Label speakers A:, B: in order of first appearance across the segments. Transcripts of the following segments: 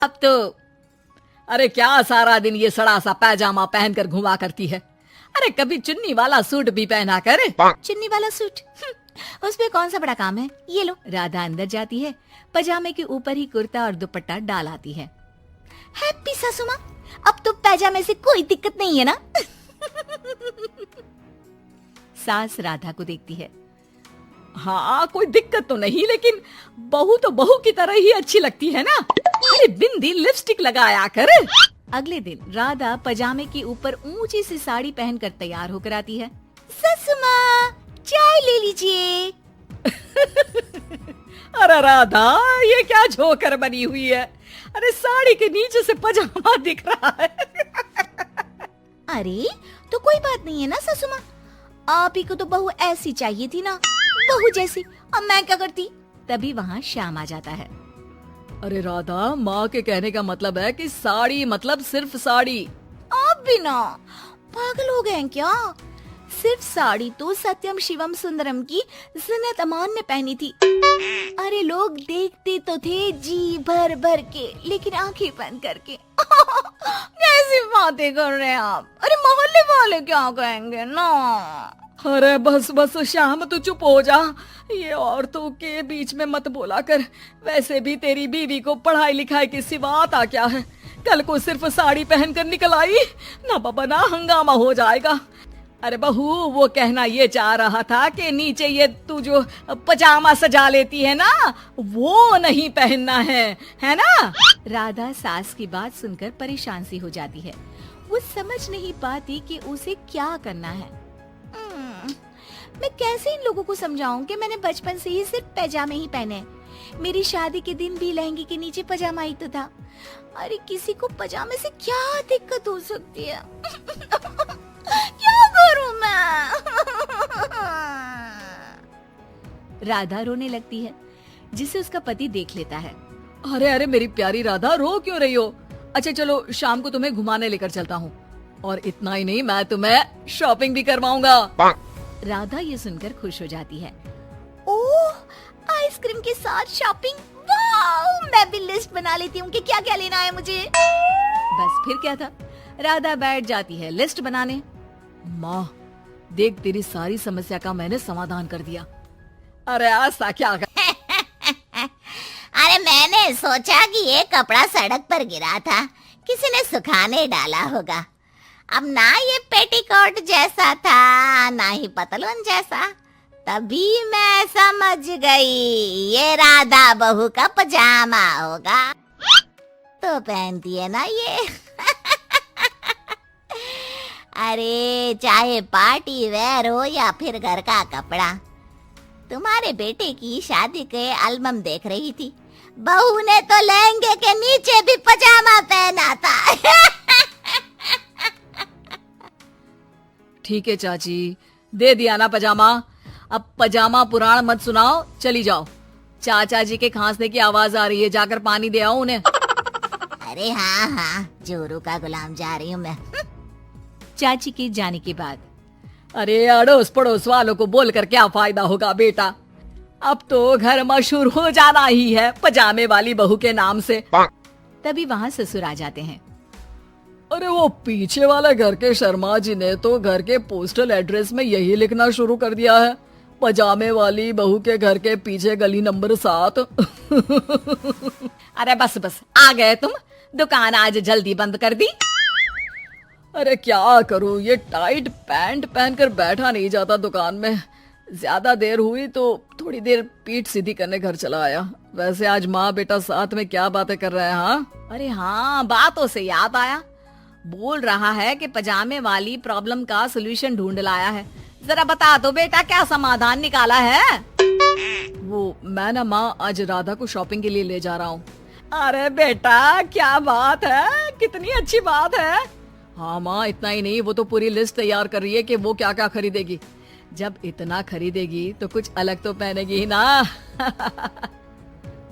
A: अब तो अरे क्या सारा दिन ये सड़ा सा पैजामा पहनकर घुमा करती है। अरे कभी चुन्नी वाला सूट भी पहना कर।
B: चुन्नी वाला सूट उसमें कौन सा बड़ा काम है, ये लो। राधा अंदर जाती है, पजामे के ऊपर ही कुर्ता और दुपट्टा डाल आती है। हैप्पी सासू माँ, अब तो पैजामे से कोई दिक्कत नहीं है ना? सास राधा को देखती है।
A: हाँ कोई दिक्कत तो नहीं, लेकिन बहू तो बहू की तरह ही अच्छी लगती है ना। अरे बिंदी लिपस्टिक लगाया कर।
B: अगले दिन राधा पजामे के ऊपर ऊंची सी साड़ी पहनकर तैयार होकर आती है। सासू माँ, चाय ले लीजिए।
A: अरे राधा, ये क्या झोकर बनी हुई है? अरे साड़ी के नीचे से पजामा दिख रहा है।
B: अरे तो कोई बात नहीं है ना सासू माँ, आप ही को तो बहू ऐसी चाहिए थी ना, बहू जैसी। अब मैं क्या करती? तभी वहाँ श्याम आ जाता है।
A: अरे राधा, माँ के कहने का मतलब है कि साड़ी मतलब सिर्फ साड़ी।
B: आप भी ना पागल हो गए हैं क्या? सिर्फ साड़ी तो सत्यम शिवम सुंदरम की जिन्नत अमान ने पहनी थी। अरे लोग देखते तो थे जी भर भर के, लेकिन आंखें बंद करके। कैसी बातें कर रहे हैं आप? अरे मोहल्ले वाले क्या कहेंगे ना?
A: अरे बस बस श्याम, तू चुप हो जा। ये औरतों के बीच में मत बोला कर। वैसे भी तेरी बीवी को पढ़ाई लिखाई की सिवा आता क्या है? कल को सिर्फ साड़ी पहनकर निकल आई ना बाबा ना, हंगामा हो जाएगा। अरे बहू, वो कहना ये चाह रहा था कि नीचे ये तू जो पजामा सजा लेती है ना, वो नहीं पहनना है ना?
B: राधा सास की बात सुनकर परेशान सी हो जाती है। वो समझ नहीं पाती कि उसे क्या करना है। मैं कैसे इन लोगों को समझाऊं कि मैंने बचपन से ही सिर्फ पैजामे ही पहने। मेरी शादी के दिन भी लहंगे के नीचे पजामा ही तो था। अरे किसी को पजामे से क्या दिक्कत हो सकती है? क्या करूं मैं? राधा रोने लगती है, जिसे उसका पति देख लेता है।
A: अरे अरे मेरी प्यारी राधा, रो क्यों रही हो? अच्छा चलो, शाम को तुम्हें घुमाने लेकर चलता हूँ। और इतना ही नहीं, मैं तुम्हें शॉपिंग भी करवाऊंगा।
B: राधा ये सुनकर खुश हो जाती है। ओह, आइसक्रीम के साथ शॉपिंग! वाह, मैं भी लिस्ट बना लेती हूँ कि क्या क्या लेना है मुझे। बस फिर क्या था, राधा बैठ जाती है लिस्ट बनाने।
A: माँ देख, तेरी सारी समस्या का मैंने समाधान कर दिया। अरे ऐसा क्या?
C: अरे मैंने सोचा कि ये कपड़ा सड़क पर गिरा था, किसी ने सुखाने डाला होगा। अब ना ये पेटीकोट जैसा था, ना ही पतलून जैसा। तभी मैं समझ गई ये राधा बहू का पजामा होगा। तो पहनती है ना ये। अरे चाहे पार्टी वेयर हो या फिर घर का कपड़ा, तुम्हारे बेटे की शादी के एल्बम देख रही थी, बहू ने तो लहंगे के नीचे भी पजामा पहना था।
A: ठीक है चाची, दे दिया ना पजामा। अब पजामा पुराण मत सुनाओ, चली जाओ। चाचा जी के खांसने की आवाज आ रही है, जाकर पानी दे आओ उन्हें।
C: अरे हाँ हाँ, जोरू का गुलाम जा रही हूँ मैं।
B: चाची के जाने के बाद
A: अरे अड़ोस पड़ोस वालों को बोलकर क्या फायदा होगा बेटा? अब तो घर मशहूर हो जाना ही है पजामे वाली बहू के नाम से।
B: तभी वहाँ ससुर आ जाते हैं।
A: अरे वो पीछे वाले घर के शर्मा जी ने तो घर के पोस्टल एड्रेस में यही लिखना शुरू कर दिया है, पजामे वाली बहू के घर के पीछे गली नंबर 7।
B: अरे बस बस, आ गए तुम। दुकान आज जल्दी बंद कर दी।
A: अरे क्या करूं, ये टाइट पैंट पहनकर बैठा नहीं जाता दुकान में। ज्यादा देर हुई तो थोड़ी देर पीठ सीधी करने घर चला आया। वैसे आज माँ बेटा साथ में क्या बातें कर रहे हैं? हाँ
B: अरे हाँ, बातों से याद आया, बोल रहा है कि पजामे वाली प्रॉब्लम का सलूशन ढूंढ लाया है। जरा बता दो बेटा, क्या समाधान निकाला है?
A: वो मैं ना माँ आज राधा को शॉपिंग के लिए ले जा रहा हूँ। अरे बेटा क्या बात है, कितनी अच्छी बात है। हाँ माँ, इतना ही नहीं, वो तो पूरी लिस्ट तैयार कर रही है कि वो क्या क्या खरीदेगी। जब इतना खरीदेगी तो कुछ अलग तो पहनेगी ही ना।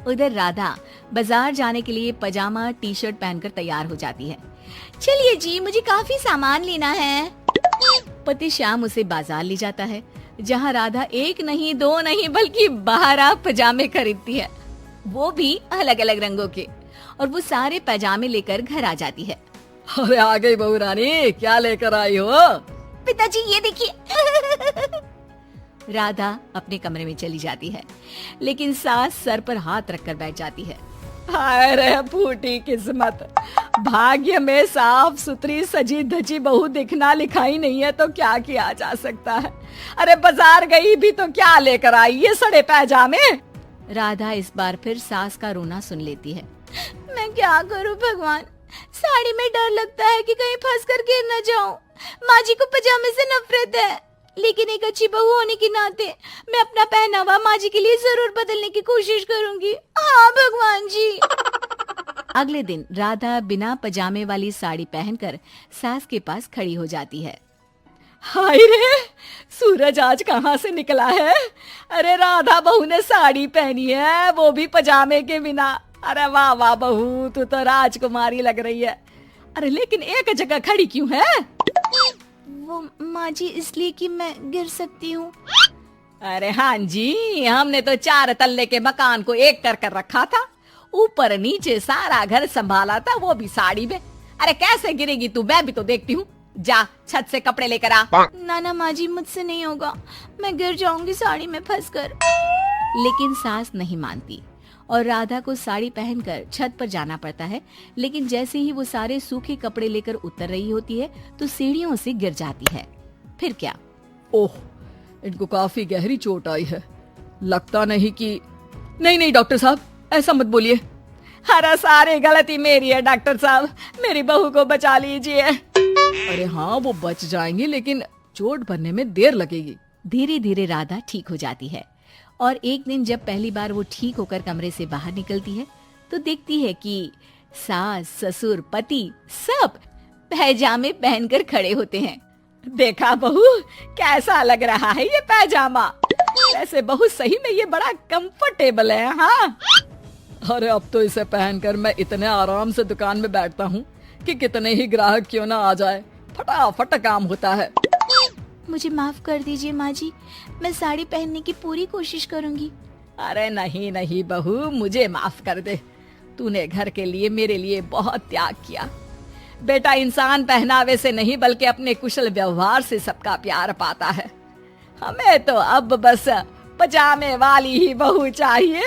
B: उधर राधा बाजार जाने के लिए पजामा टी शर्ट पहनकर तैयार हो जाती है। चलिए जी, मुझे काफी सामान लेना है। पति श्याम उसे बाजार ले जाता है, जहाँ राधा एक नहीं दो नहीं बल्कि 12 पजामे खरीदती है, वो भी अलग अलग रंगों के। और वो सारे पैजामे लेकर घर आ जाती है।
A: अरे आ गई बहू रानी, क्या लेकर आई हो?
B: पिताजी ये देखिए। राधा अपने कमरे में चली जाती है, लेकिन सास सर पर हाथ रखकर बैठ जाती है।
A: हाय रे फूटी किस्मत, भाग्य में साफ सुथरी सजी धजी बहू दिखना लिखाई नहीं है तो क्या किया जा सकता है। अरे बाजार गई भी तो क्या लेकर आई, ये सड़े पैजामे?
B: राधा इस बार फिर सास का रोना सुन लेती है। मैं क्या करूं भगवान, साड़ी में डर लगता है कि कहीं फंस कर गिर न जाऊं। माँ जी को पजामे से नफरत है, लेकिन एक अच्छी बहू होने के नाते मैं अपना पहनावा माँ जी के लिए जरूर बदलने की कोशिश करूंगी। हाँ भगवान जी। अगले दिन राधा बिना पजामे वाली साड़ी पहनकर सास के पास खड़ी हो जाती है।
A: हाय रे, सूरज आज कहाँ से निकला है? अरे राधा बहू ने साड़ी पहनी है, वो भी पजामे के बिना। अरे वाह वाह बहू, तू तो राजकुमारी लग रही है। अरे लेकिन एक जगह खड़ी क्यों है?
B: वो माँ जी इसलिए कि मैं गिर सकती हूँ।
A: अरे हाँ जी, हमने तो 4 तल्ले के मकान को एक कर रखा था, ऊपर नीचे सारा घर संभाला था, वो भी साड़ी में। अरे कैसे गिरेगी तू, मैं भी तो देखती हूँ। जा छत से कपड़े लेकर आ।
B: नाना माँ जी मुझसे नहीं होगा, मैं गिर जाऊंगी साड़ी में फंसकर। लेकिन सास नहीं मानती और राधा को साड़ी पहनकर छत पर जाना पड़ता है। लेकिन जैसे ही वो सारे सूखे कपड़े लेकर उतर रही होती है तो सीढ़ियों से गिर जाती है। फिर क्या?
A: ओह, इनको काफी गहरी चोट आई है। लगता नहीं कि नहीं डॉक्टर साहब, ऐसा मत बोलिए। अरे सारी गलती मेरी है डॉक्टर साहब, मेरी बहू को बचा लीजिए। अरे हाँ, वो बच जाएंगे, लेकिन चोट भरने में देर लगेगी।
B: धीरे धीरे राधा ठीक हो जाती है और एक दिन जब पहली बार वो ठीक होकर कमरे से बाहर निकलती है तो देखती है कि सास ससुर पति सब पैजामे पहनकर खड़े होते हैं।
A: देखा बहू, कैसा लग रहा है ये पैजामा? वैसे बहू सही में ये बड़ा कंफर्टेबल है। हाँ, अरे अब तो इसे पहनकर मैं इतने आराम से दुकान में बैठता हूँ कि कितने ही ग्राहक क्यों ना आ जाए, फटाफट काम होता है।
B: मुझे माफ कर दीजिए माँ जी, मैं साड़ी पहनने की पूरी कोशिश करूंगी।
A: अरे नहीं बहू, मुझे माफ कर दे। तूने घर के लिए मेरे लिए बहुत त्याग किया। बेटा इंसान पहनावे से नहीं बल्कि अपने कुशल व्यवहार से सबका प्यार पाता है। हमें तो अब बस पजामे वाली ही बहू चाहिए।